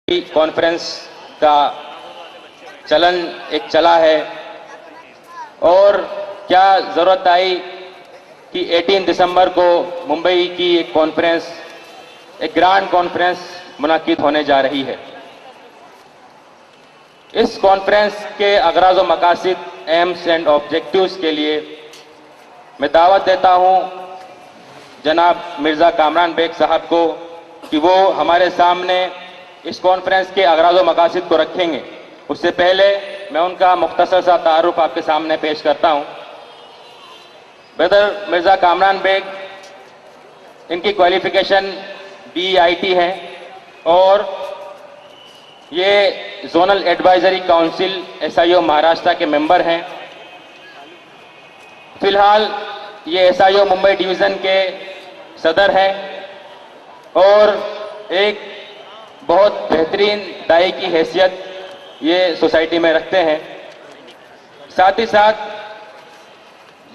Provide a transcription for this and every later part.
Conference का चलन एक चला है और क्या ज़रूरत आई कि 18 दिसंबर को मुंबई की एक कॉन्फ्रेंस, एक ग्रैंड कॉन्फ्रेंस मुनाकिद होने जा रही है। इस कॉन्फ्रेंस के अगराज़ व मकासिद, एम्स एंड ऑब्जेक्टिव्स के लिए मैं दावत देता हूं जनाब मिर्ज़ा कामरान बेग साहब को कि वो हमारे सामने इस कॉन्फ्रेंस के अगराज़ व मकासिद को रखेंगे। उससे पहले मैं उनका मुख्तसर सा तारुफ आपके सामने पेश करता हूं। ब्रदर मिर्ज़ा कामरान बेग, इनकी क्वालिफिकेशन BIT है और ये zonal advisory council SIO Maharashtra के मेंबर हैं। फिलहाल ये SIO मुंबई डिवीज़न के सदर हैं और एक बहुत बेहतरीन दाई की हैसियत ये सोसाइटी में रखते हैं। साथ ही साथ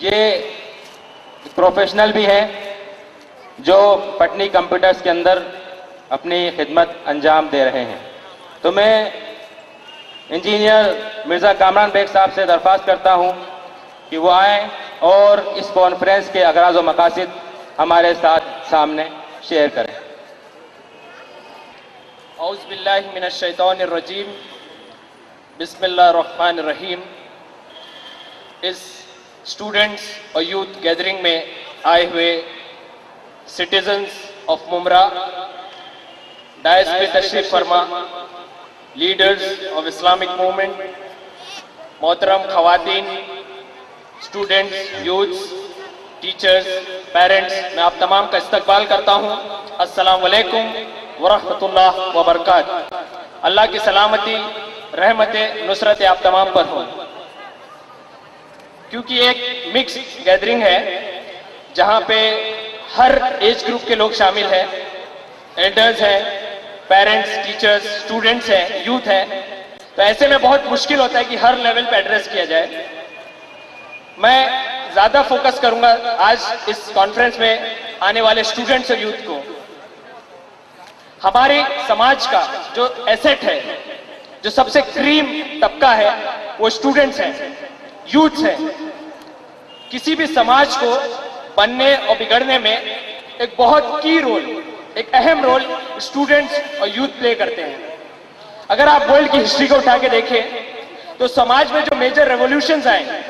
ये प्रोफेशनल भी हैं जो पटनी कंप्यूटर्स के अंदर अपनी खिदमत अंजाम दे रहे हैं। तो मैं इंजीनियर मिर्ज़ा कामरान बेग साहब से दरख्वास्त करता हूं कि वो आएँ और इस कॉन्फ्रेंस के अगराज़ व मकासिद हमारे साथ सामने शेयर करें। औज़ु बिल्लाहि मिनश शैतानिर रजीम, बिस्मिल्लाहिर रहमानिर रहीम। इस स्टूडेंट्स और यूथ गैदरिंग में आए हुए सिटीजन्स ऑफ मुमरा, डायस पे तशरीफ फरमा, लीडर्स ऑफ इस्लामिक मूवमेंट, मोहतरम खवातीन, स्टूडेंट्स, यूथ्स, टीचर्स, पेरेंट्स, मैं आप तमाम का इस्तकबाल करता हूँ। अस्सलाम वालेकुम वरहमतुल्लाह वबरकातुहू। अल्लाह की सलामती, रहमत, नुसरत आप तमाम पर हो। क्योंकि एक मिक्स गैदरिंग है जहां पे हर एज ग्रुप के लोग शामिल हैं, एल्डर्स हैं, पेरेंट्स, टीचर्स, स्टूडेंट्स हैं, यूथ हैं, तो ऐसे में बहुत मुश्किल होता है कि हर लेवल पे एड्रेस किया जाए। मैं ज्यादा फोकस करूंगा आज इस कॉन्फ्रेंस में आने वाले स्टूडेंट्स और यूथ को। हमारे समाज का जो एसेट है, जो सबसे क्रीम तबका है, वो स्टूडेंट्स हैं, यूथ हैं। किसी भी समाज को बनने और बिगड़ने में एक बहुत की रोल, एक अहम रोल स्टूडेंट्स और यूथ प्ले करते हैं। अगर आप वर्ल्ड की हिस्ट्री को उठा के देखें तो समाज में जो मेजर रेवोल्यूशंस आए,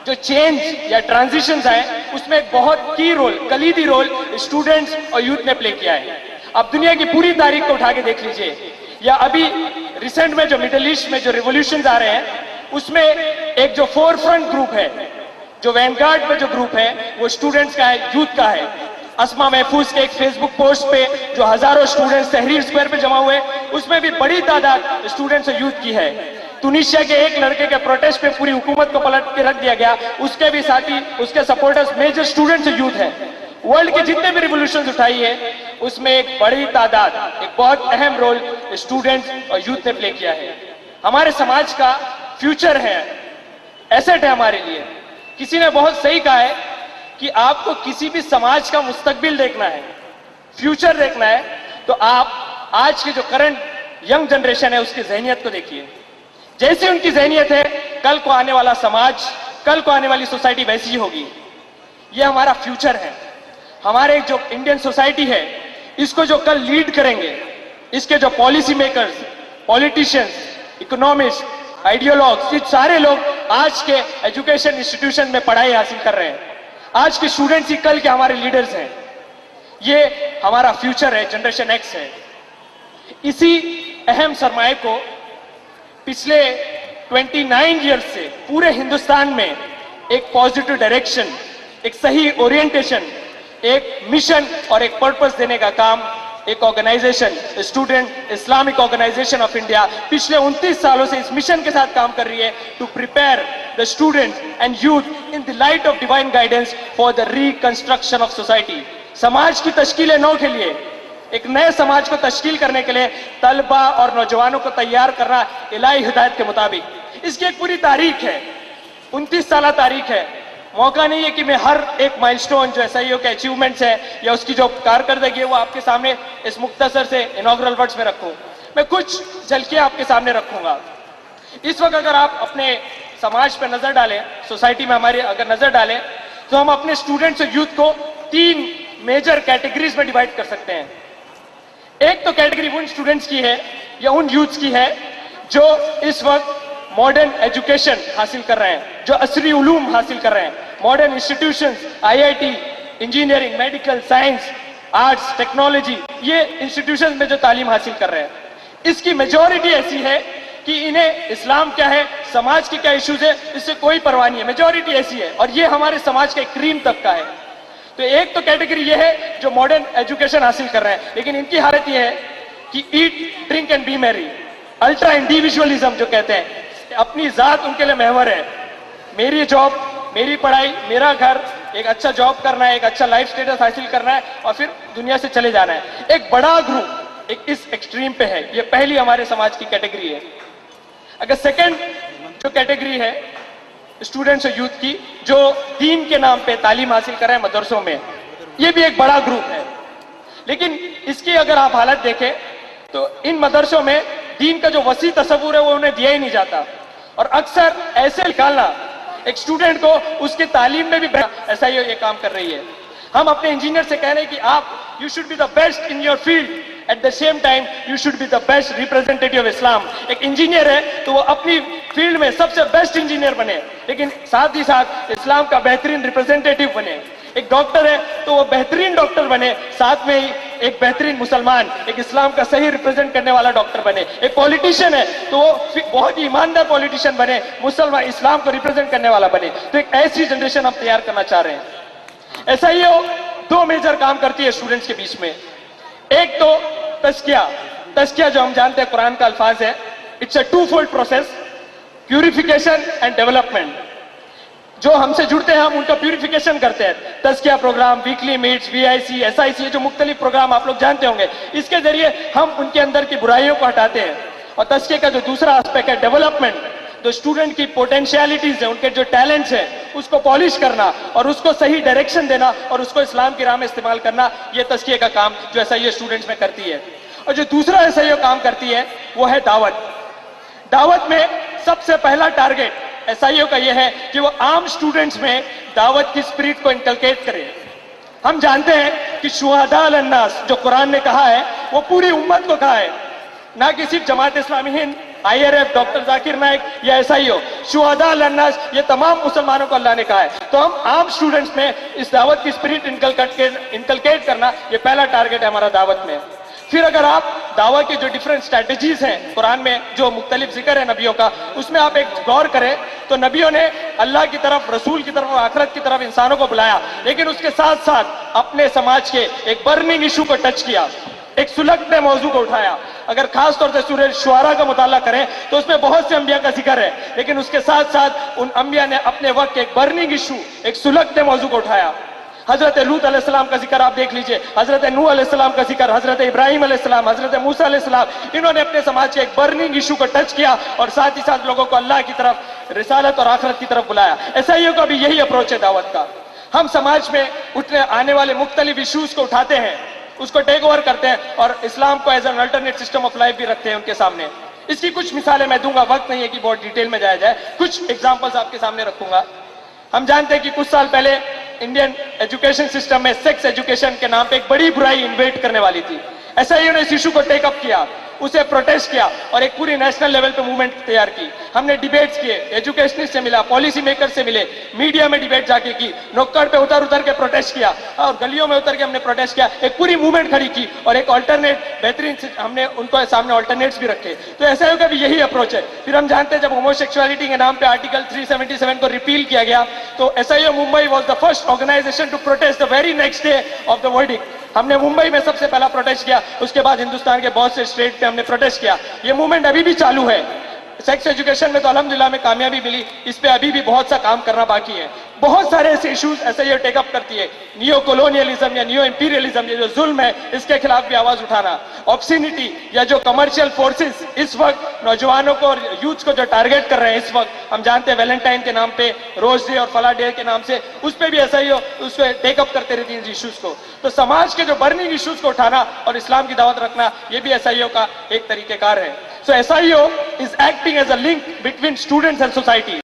जो चेंज या ट्रांजिशंस आए, उसमें एक बहुत की रोल, कलीदी रोल स्टूडेंट्स और यूथ ने प्ले किया है। अब दुनिया की पूरी तारीख को उठा के देख लीजिए, या अभी रिसेंट में जो मिडिल ईस्ट में जो रिवॉल्यूशंस आ रहे हैं, उसमें एक जो फोर फ्रंट ग्रुप है, जो वैनगार्ड में जो ग्रुप है, वो स्टूडेंट्स का है, यूथ का है। अस्मा महफूज के एक फेसबुक पोस्ट पे जो हजारों स्टूडेंट्स तहरीर स्क्वायर पे जमा हुए, उसमें भी बड़ी तादाद स्टूडेंट्स और यूथ की है। तुनिशिया के एक लड़के के प्रोटेस्ट पे पूरी हुकूमत को पलट के रख दिया गया, उसके भी साथी, उसके सपोर्टर्स मेजर स्टूडेंट्स और यूथ है। वर्ल्ड के जितने भी रिवॉल्यूशंस उठाई है, उसमें एक बड़ी तादाद, एक बहुत अहम रोल स्टूडेंट्स और यूथ ने प्ले किया है। हमारे समाज का फ्यूचर है, एसेट है हमारे लिए। किसी ने बहुत सही कहा है कि आपको किसी भी समाज का मुस्तकबिल देखना है, फ्यूचर देखना है, तो आप आज के जो करंट यंग जनरेशन है उसकी जहनियत को देखिए। जैसी उनकी जहनियत है, कल को आने वाला समाज, कल को आने वाली सोसाइटी वैसी ही होगी। ये हमारा फ्यूचर है। हमारे जो इंडियन सोसाइटी है, इसको जो कल लीड करेंगे, इसके जो policy makers, politicians, economist, ideologues, ये सारे लोग आज के एजुकेशन इंस्टीट्यूशन में पढ़ाई हासिल कर रहे हैं। आज के स्टूडेंट्स ही कल के हमारे लीडर्स हैं। ये हमारा फ्यूचर है, जनरेशन एक्स है। इसी अहम सरमाए को पिछले 29 ईयर्स से पूरे हिंदुस्तान में एक पॉजिटिव डायरेक्शन, एक सही ओरिएंटेशन, एक मिशन और एक पर्पस देने का काम एक organisation, student Islamic organisation of India, पिछले 29 सालों से इस मिशन के साथ काम कर रही है, to prepare the students and youth in the light of divine guidance for the reconstruction of society. समाज की तश्कील नौ के लिए, एक नए समाज को तश्कील करने के लिए तलबा और नौजवानों को तैयार करना इलाही हिदायत के मुताबिक। इसकी एक पूरी तारीख है, 29 साल तारीख है। मौका नहीं है कि मैं हर एक माइलस्टोन जो SIO के अचीवमेंट्स है या उसकी जो कारकर्दगी है वो आपके सामने इस मुख्तसर से इनॉग्रल वर्ड्स में रखूं। मैं कुछ झलकियां आपके सामने रखूंगा। इस वक्त अगर आप अपने समाज पर नजर डालें, सोसाइटी में हमारे अगर नजर डालें, तो हम अपने स्टूडेंट्स और यूथ को 3 मेजर कैटेगरीज में डिवाइड कर सकते हैं। एक तो कैटेगरी उन स्टूडेंट्स की है या उन यूथ्स की है जो इस वक्त मॉडर्न एजुकेशन हासिल कर रहे हैं, जो असरी उलूम हासिल कर रहे हैं, modern institutions, IIT, engineering, medical, science, arts, technology, ये इंस्टीट्यूशंस में जो तालीम हासिल कर रहे हैं। इसकी मेजॉरिटी ऐसी है कि इन्हें इस्लाम क्या है, समाज के क्या इश्यूज है, इससे कोई परवाह नहीं है। मेजॉरिटी ऐसी है और ये हमारे समाज का एक क्रीम तबका है। तो एक तो कैटेगरी ये है जो मॉडर्न एजुकेशन हासिल कर रहे हैं, लेकिन इनकी हालत ये है कि eat, drink and be merry, ultra individualism जो कहते हैं, अपनी जात उनके लिए महवर है। मेरी जॉब, मेरी पढ़ाई, मेरा घर, एक अच्छा जॉब करना है, एक अच्छा लाइफ स्टेटस हासिल करना है और फिर दुनिया से चले जाना है। एक बड़ा ग्रुप एक इस एक्सट्रीम पे है। ये पहली हमारे समाज की कैटेगरी है। अगर सेकंड जो कैटेगरी है स्टूडेंट्स और यूथ की, जो दीन के नाम पे तालीम हासिल कर रहे हैं मदरसों में, ये भी एक बड़ा ग्रुप है। लेकिन इसकी अगर आप हालत देखें तो इन मदरसों में दीन का जो वसी तस्वुर है वो उन्हें दिया ही नहीं जाता और अक्सर ऐसे निकालना एक स्टूडेंट को उसके तालीम में भी ऐसा ही ये काम कर रही है। हम अपने इंजीनियर से कह रहे हैं कि आप you should be the best in your field, at the same time you should be the best representative of Islam. एक इंजीनियर है तो वो अपनी फील्ड में सबसे बेस्ट इंजीनियर बने, लेकिन साथ ही साथ इस्लाम का बेहतरीन रिप्रेजेंटेटिव बने। एक डॉक्टर है तो वो बेहतरीन डॉक्टर बने, साथ में ही एक बेहतरीन मुसलमान, एक इस्लाम का सही रिप्रेजेंट करने वाला डॉक्टर बने। एक पॉलिटिशियन है तो वो बहुत ही ईमानदार पॉलिटिशियन बने, मुसलमान इस्लाम को रिप्रेजेंट करने वाला बने। तो एक ऐसी जनरेशन हम तैयार करना चाह रहे हैं। ऐसा ही हो 2 मेजर काम करती है स्टूडेंट्स के बीच में। एक तो तस्किया जो हम जानते हैं कुरान का अल्फाज है, it's a 2-fold process, purification and development. जो हमसे जुड़ते हैं हम उनका प्यूरिफिकेशन करते हैं। तस्किया प्रोग्राम, वीकली मीट्स, वीआईसी, एसआईसी, जो मुख्तलिफ प्रोग्राम आप लोग जानते होंगे, इसके जरिए हम उनके अंदर की बुराइयों को हटाते हैं। और तस्किया का जो दूसरा एस्पेक्ट है डेवलपमेंट, जो स्टूडेंट की पोटेंशियलिटीज है, उनके जो टैलेंट्स है, उसको पॉलिश करना और उसको सही डायरेक्शन देना और उसको इस्लाम की राह में इस्तेमाल करना, ये तस्किया का काम जो एसआईओ स्टूडेंट्स में करती है। और जो दूसरा एसआईओ काम करती है वो है दावत। दावत में सबसे पहला टारगेट एसआईओ का यह है कि वो आम स्टूडेंट्स में दावत की स्पिरिट को इनकलकेट करे। हम जानते हैं कि शुहदा अल-अन्नास जो कुरान ने कहा है वो पूरी उम्मत को कहा है, ना कि सिर्फ जमात इस्लामी हिंद, आईआरएफ, डॉक्टर जाकिर नाइक या एसआईओ। शुहदा अल-अन्नास ये तमाम मुसलमानों को अल्लाह ने कहा है। तो हम आम स्टूडेंट्स में इस दावत की स्पिरिट इनकलकेट करना, ये पहला टारगेट है हमारा दावत में। फिर अगर आप दावा के जो डिफरेंट स्ट्रैटेजीज हैं कुरान में, जो मुख्तलिफ जिक्र है नबियों का, उसमें आप एक गौर करें तो नबियों ने अल्लाह की तरफ, रसूल की तरफ और आखिरत की तरफ इंसानों को बुलाया, लेकिन उसके साथ साथ अपने समाज के एक बर्निंग इशू को टच किया, एक सुलगते मौजू को उठाया। अगर खास तौर से सूरह शुआरा का मुताला करें तो उसमें बहुत से अंबिया का जिक्र है, लेकिन उसके साथ साथ उन अंबिया ने अपने वक्त एक बर्निंग इशू, एक सुलगते मौजू को उठाया। हजरत लूत अलैहिस्सलाम का जिक्र आप देख लीजिए, हजरत नूह अलैहिस्सलाम का जिक्र, हजरत इब्राहिम अलैहिस्सलाम, हजरत मूसा अलैहिस्सलाम, इन्होंने अपने समाज के एक बर्निंग इशू को टच किया और साथ ही साथ लोगों को अल्लाह की तरफ, रिसालत और आखिरत की तरफ बुलाया। एसआईओ का भी यही अप्रोच है दावत का। हम समाज में उठने आने वाले मुख्तलिफ इशूज को उठाते हैं, उसको टेक ओवर करते हैं और इस्लाम को as an alternate system of life भी रखते हैं उनके सामने। इसकी कुछ मिसालें मैं दूंगा, वक्त नहीं है कि बहुत डिटेल में जाया जाए, कुछ एग्जाम्पल्स आपके सामने रखूंगा। हम जानते हैं कि कुछ साल पहले इंडियन एजुकेशन सिस्टम में सेक्स एजुकेशन के नाम पे एक बड़ी बुराई इन्वेट करने वाली थी। एसआईओ ने इस इशू को टेकअप किया, उसे प्रोटेस्ट किया और एक पूरी नेशनल लेवल पे मूवमेंट तैयार की। हमने डिबेट्स किए, एजुकेशनिस्ट से मिला, पॉलिसी मेकर से मिले, मीडिया में डिबेट जाके की, नुक्कड़ पे उतर के प्रोटेस्ट किया और गलियों में उतर के हमने प्रोटेस्ट किया, एक पूरी मूवमेंट खड़ी की और एक अल्टरनेट बेहतरीन हमने उनको सामने अल्टरनेट्स भी रखे। तो एसआईओ का भी यही अप्रोच है। फिर हम जानते हैं जब होमोसेक्सुअलिटी के नाम पे आर्टिकल 377 को रिपील किया गया तो SIO Mumbai was the first organisation to protest the very next day of the verdict. हमने मुंबई में सबसे पहला प्रोटेस्ट किया, उसके बाद हिंदुस्तान के बहुत से स्टेट पे हमने प्रोटेस्ट किया। ये मूवमेंट अभी भी चालू है। सेक्स एजुकेशन में तो अल्हम्दुलिल्लाह में कामयाबी मिली, इस पे अभी भी बहुत सा काम करना बाकी है। बहुत सारे ऐसे इश्यूज ऐसे ये टेकअप करती है, नियो कॉलोनियलिज्म या नियो इंपीरियलिज्म, ये जो जुल्म है इसके खिलाफ भी आवाज उठाना, ऑब्सिनिटी या जो कमर्शियल फोर्सेस इस वक्त नौजवानों को और यूथ को जो टारगेट कर रहे हैं, इस वक्त हम जानते हैं वैलेंटाइन के नाम पे, रोज डे और फला डे के नाम से, उस पर भी ऐसा ही हो, उस पर टेकअप करते रहती है इश्यूज को। तो समाज के जो बर्निंग इश्यूज को उठाना और इस्लाम की दावत रखना, ये भी SIO का एक तरीकेकार है। So SIO is acting as a link between students and society.